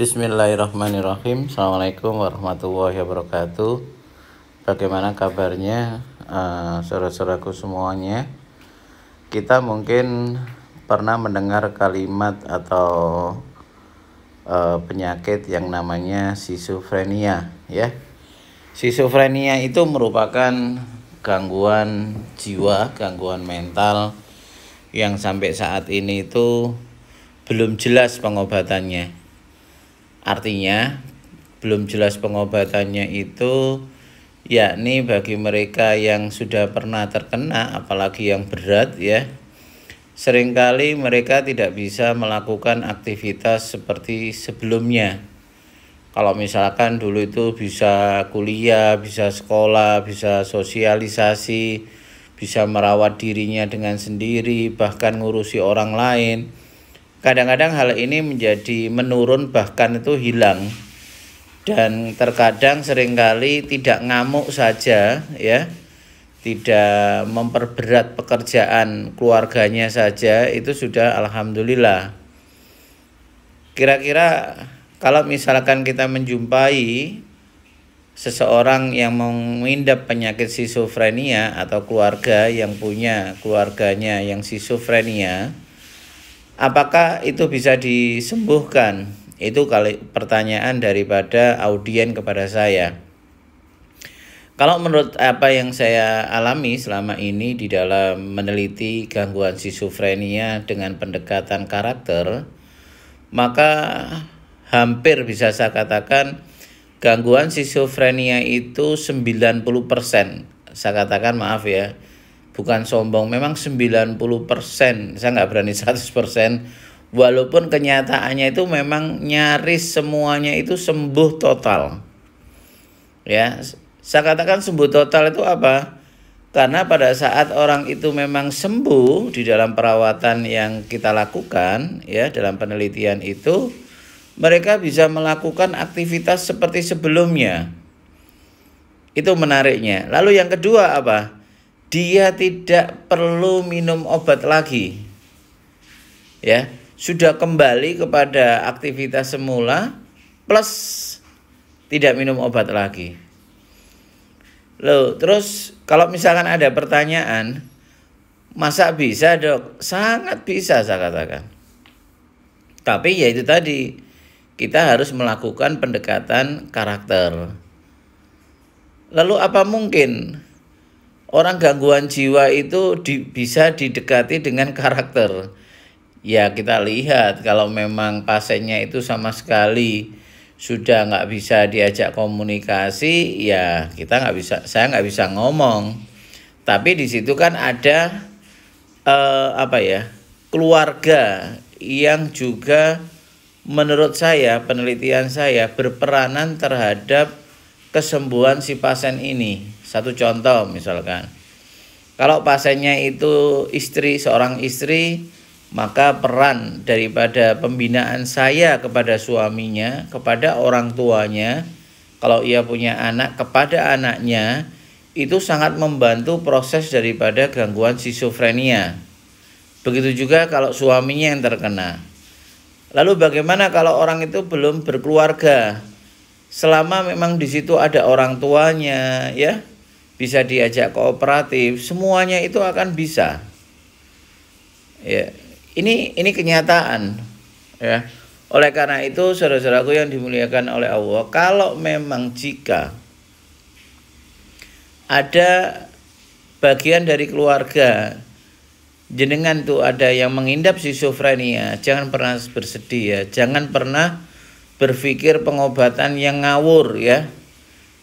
Bismillahirrahmanirrahim. Assalamualaikum warahmatullahi wabarakatuh. Bagaimana kabarnya saudara-saudaraku semuanya? Kita mungkin pernah mendengar kalimat atau penyakit yang namanya schizophrenia, ya. Schizophrenia itu merupakan gangguan jiwa, gangguan mental yang sampai saat ini itu belum jelas pengobatannya. Artinya belum jelas pengobatannya itu yakni bagi mereka yang sudah pernah terkena, apalagi yang berat ya, seringkali mereka tidak bisa melakukan aktivitas seperti sebelumnya. Kalau misalkan dulu itu bisa kuliah, bisa sekolah, bisa sosialisasi, bisa merawat dirinya dengan sendiri, bahkan ngurusi orang lain. Kadang-kadang hal ini menjadi menurun, bahkan itu hilang. Dan terkadang seringkali tidak ngamuk saja ya, tidak memperberat pekerjaan keluarganya saja, itu sudah alhamdulillah. Kira-kira kalau misalkan kita menjumpai seseorang yang mengidap penyakit schizophrenia atau keluarga yang punya keluarganya yang schizophrenia, apakah itu bisa disembuhkan? Itu pertanyaan daripada audien kepada saya. Kalau menurut apa yang saya alami selama ini di dalam meneliti gangguan schizophrenia dengan pendekatan karakter, maka hampir bisa saya katakan gangguan schizophrenia itu 90%. Saya katakan maaf ya, bukan sombong, memang 90%. Saya nggak berani 100%. Walaupun kenyataannya itu memang nyaris semuanya itu sembuh total. Ya, saya katakan sembuh total itu apa? Karena pada saat orang itu memang sembuh di dalam perawatan yang kita lakukan, ya, dalam penelitian itu, mereka bisa melakukan aktivitas seperti sebelumnya. Itu menariknya. Lalu yang kedua apa? Dia tidak perlu minum obat lagi. Ya, sudah kembali kepada aktivitas semula plus tidak minum obat lagi. Loh, terus kalau misalkan ada pertanyaan, masa bisa, Dok? Sangat bisa saya katakan. Tapi ya itu tadi, kita harus melakukan pendekatan karakter. Lalu apa mungkin orang gangguan jiwa itu bisa didekati dengan karakter? Ya kita lihat, kalau memang pasiennya itu sama sekali sudah nggak bisa diajak komunikasi, ya saya nggak bisa ngomong. Tapi di situ kan ada keluarga yang juga menurut saya, penelitian saya, berperanan terhadap kesembuhan si pasien ini. Satu contoh misalkan, kalau pasiennya itu seorang istri, maka peran daripada pembinaan saya kepada suaminya, kepada orang tuanya, kalau ia punya anak, kepada anaknya, itu sangat membantu proses daripada gangguan schizophrenia. Begitu juga kalau suaminya yang terkena. Lalu bagaimana kalau orang itu belum berkeluarga? Selama memang di situ ada orang tuanya, ya, bisa diajak kooperatif, semuanya itu akan bisa. Ya, ini kenyataan, ya. Oleh karena itu, saudara-saudaraku yang dimuliakan oleh Allah, kalau memang jika ada bagian dari keluarga jenengan tuh ada yang mengidap schizophrenia, jangan pernah bersedih ya, jangan pernah berpikir pengobatan yang ngawur ya.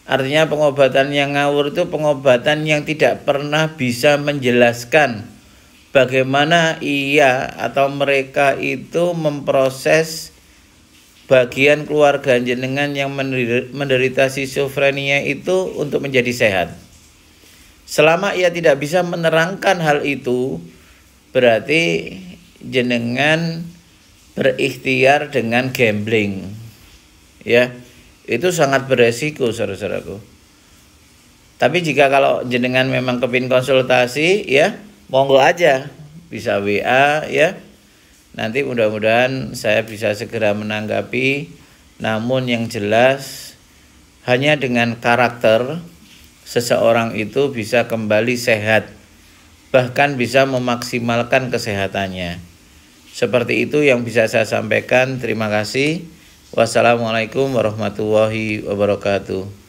Artinya pengobatan yang ngawur itu pengobatan yang tidak pernah bisa menjelaskan bagaimana ia atau mereka itu memproses bagian keluarga jenengan yang menderita schizophrenia itu untuk menjadi sehat. Selama ia tidak bisa menerangkan hal itu, berarti jenengan berikhtiar dengan gambling. Ya, itu sangat beresiko saudara-saudaraku. Tapi jika kalau jenengan memang kepin konsultasi ya, monggo aja, bisa WA ya. Nanti mudah-mudahan saya bisa segera menanggapi Namun yang jelas hanya dengan karakter seseorang itu bisa kembali sehat, bahkan bisa memaksimalkan kesehatannya. Seperti itu yang bisa saya sampaikan. Terima kasih. Wassalamualaikum warahmatullahi wabarakatuh.